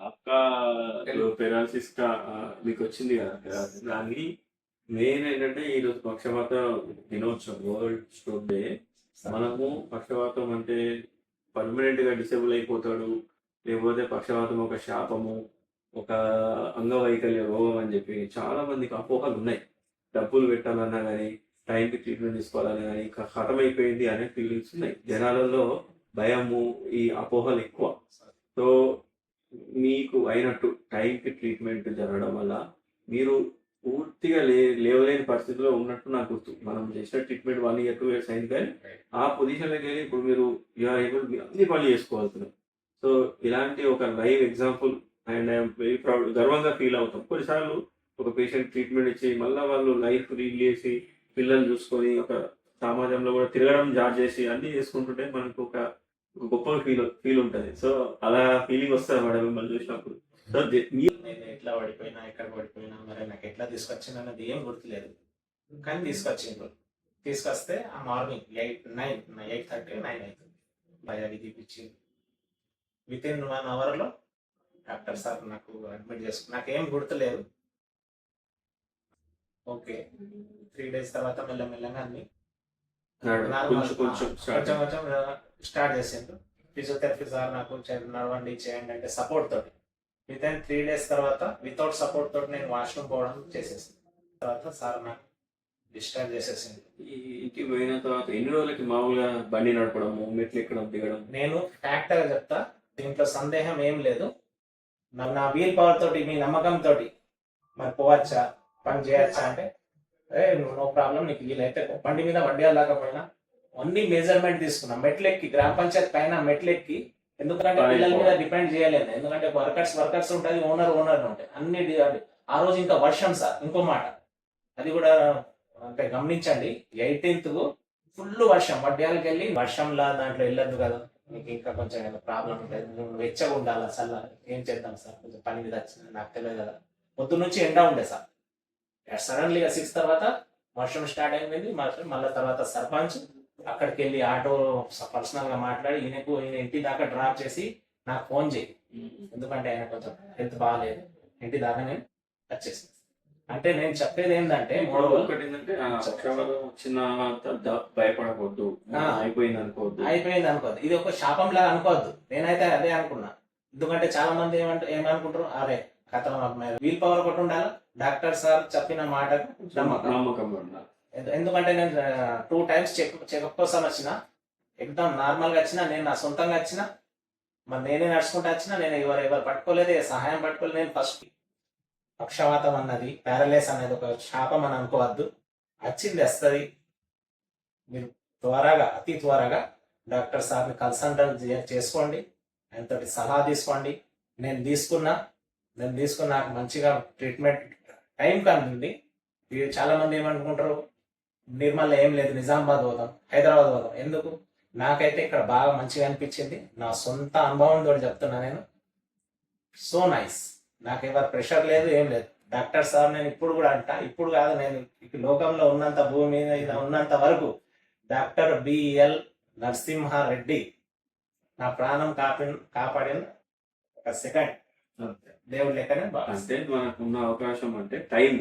అక్క పెరాలసిస్ మీకు వచ్చింది కదా, దాన్ని మెయిన్ ఏంటంటే ఈరోజు పక్షవాత దినోత్సవం, వరల్డ్ స్ట్రోక్ డే. మనము పక్షవాతం అంటే పర్మనెంట్ గా డిసేబుల్ అయిపోతాడు, లేకపోతే పక్షవాతం ఒక శాపము, ఒక అంగవైకల్య రోగం అని చెప్పి చాలా మందికి అపోహలు ఉన్నాయి. డబ్బులు పెట్టాలన్నా కానీ, టైంకి ట్రీట్మెంట్ తీసుకోవాలన్నా కానీ హతమైపోయింది అనే ఫీలింగ్స్ ఉన్నాయి జనాలలో. భయము, ఈ అపోహలు ఎక్కువ. సో మీకు అయినట్టు టైంకి ట్రీట్మెంట్ జరగడం వల్ల మీరు పూర్తిగా లేవలేని పరిస్థితిలో ఉన్నట్టు నాకు గుర్తు. మనం చేసిన ట్రీట్మెంట్ 1 year 2 years అయింది, కానీ ఆ పొజిషన్లోకి వెళ్ళి ఇప్పుడు మీరు మీరు అన్ని పనులు చేసుకోవాల్సినారు. సో ఇలాంటి ఒక live example and I'm very proud, గర్వంగా ఫీల్ అవుతాం. కొన్నిసార్లు ఒక పేషెంట్ ట్రీట్మెంట్ ఇచ్చి మళ్ళీ వాళ్ళు లైఫ్ లీడ్ చేసి పిల్లలు చూసుకొని ఒక సమాజంలో కూడా తిరగడం జాబ్ చేసి అన్ని చేసుకుంటుంటే మనకు ఒక గొప్ప ఫీల్ ఉంటుంది. సో అలా ఫీలింగ్ వస్తుంది మేడం మిమ్మల్ని చూసినప్పుడు. సో నేను ఎట్లా పడిపోయినా, ఎక్కడ పడిపోయినా, మరి నాకు ఎట్లా తీసుకొచ్చింది అన్నది ఏం గుర్తులేదు, కానీ తీసుకొచ్చిండ్రు. తీసుకొస్తే ఆ మార్నింగ్ 8:30 9 అవుతుంది. భయాన్ని తీపిచ్చింది. Within 1 hour doctor sir నాకు అడ్మిట్ చేసుకుని, నాకేం గుర్తులేదు. ఓకే, 3 days తర్వాత మెల్లమెల్లగా అన్ని కొంచెం స్టార్ట్ చేసిండ్రు. ఫిజియోథెరపీ సార్ నాకు నడవండి చేయండి అంటే సపోర్ట్ తోటి విత్ ఇన్ 3 days తర్వాత వితౌట్ సపోర్ట్ తోటి నేను వాష్రూమ్ పోవడం చేసేసింది. తర్వాత సార్ నాకు డిశ్చార్జ్ చేసేసింది. ఇంటికి పోయిన తర్వాత ఎన్ని రోజులకి మామూలుగా బండి నడపడము, మెట్లు ఎక్కడం దిగడం? నేను ఫ్యాక్ట్గా చెప్తా, దీంట్లో సందేహం ఏం లేదు. నా వీల్ పవర్ తోటి, మీ నమ్మకం తోటి మరి పోవచ్చా, పని చేయొచ్చా అంటే నో ప్రాబ్లం, నీకు వీలైతే బండి మీద వడ్డీలు లేకపోయినా అన్ని మెజర్మెంట్ తీసుకున్నా. మెట్లెక్కి గ్రామ పంచాయత్ పైన మెట్లెక్కి, ఎందుకంటే పిల్లల మీద డిపెండ్ చేయలేదు, ఎందుకంటే వర్కర్స్ ఉంటుంది, ఓనర్ ఉంటాయి అన్ని. ఆ రోజు ఇంకా వర్షం సార్, ఇంకో మాట అది కూడా అంటే గమనించండి. 18th ఫుల్ వర్షం, వడ్డ్యాలకు వెళ్ళి వర్షంలా దాంట్లో వెళ్ళొద్దు కదా, మీకు ఇంకా కొంచెం ప్రాబ్లం ఉంటుంది, నువ్వు వెచ్చగా ఉండాలి. అసలు ఏం చేద్దాం సార్, కొంచెం పని మీద వచ్చింది, నాకు తెలియదు కదా. పొద్దు నుంచి ఎండ ఉండే సార్. సడన్లీగా 6 తర్వాత వర్షం స్టార్ట్ అయిపోయింది. మళ్ళీ తర్వాత సర్పంచ్ అక్కడికి వెళ్ళి ఆటో పర్సనల్ గా మాట్లాడి ఈయన ఇంటి దాకా డ్రాప్ చేసి నాకు ఫోన్ చేయి, ఎందుకంటే ఆయన కొంచెం హెల్త్ బాగాలేదు, ఇంటి దాకా నేను వచ్చేసి. అంటే నేను చెప్పేది ఏంటంటే ఒకటి ఏంటంటే భయపడకూడదు, అయిపోయింది అనుకోవద్దు, ఇది ఒక శాపం లాగా అనుకోవద్దు. నేనైతే అదే అనుకున్నా. ఎందుకంటే చాలా మంది ఏమనుకుంటారు, అరే కథ వీల్ పవర్ ఒకటి ఉండాలి, డాక్టర్ సార్ చెప్పిన మాటకు నమ్మకం ఉండాలి. ఎందుకంటే నేను 2 times చెకప్ కోసం వచ్చిన, ఎగ్జామ్ నార్మల్గా వచ్చిన, నేను నా సొంతంగా వచ్చిన, మరి నేనే నడుచుకుంటూ వచ్చిన, నేను ఎవరు పట్టుకోలేదు, సహాయం పట్టుకోలేదు. నేను ఫస్ట్ పక్షవాతం అన్నది, ప్యారలైస్ అనేది ఒక శాపం అని అనుకోవద్దు, వచ్చింది వస్తుంది. మీరు అతి త్వరగా డాక్టర్ సార్ని కన్సల్ట్ చేసుకోండి, ఆయనతోటి సలహా తీసుకోండి. నేను తీసుకున్న మంచిగా ట్రీట్మెంట్ టైం కంది. చాలా మంది ఏమనుకుంటారు, నిర్మల్ ఏం లేదు, నిజామాబాద్ పోదాం, హైదరాబాద్ పోదాం. ఎందుకు? నాకైతే ఇక్కడ బాగా మంచిగా అనిపించింది. నా సొంత అనుభవంతో చెప్తున్నా నేను. So nice. నాకు ఎవరు ప్రెషర్ లేదు, ఏం లేదు. డాక్టర్ సార్ నేను ఇప్పుడు కూడా అంట, ఇప్పుడు కాదు, నేను లోకంలో ఉన్నంత, భూమి మీద ఉన్నంత వరకు డాక్టర్ బిఎల్ నరసింహారెడ్డి నా ప్రాణం కాపాడిన ఒక సెకండ్ దేవుడు లెక్కనే. మనకున్న అవకాశం అంటే టైం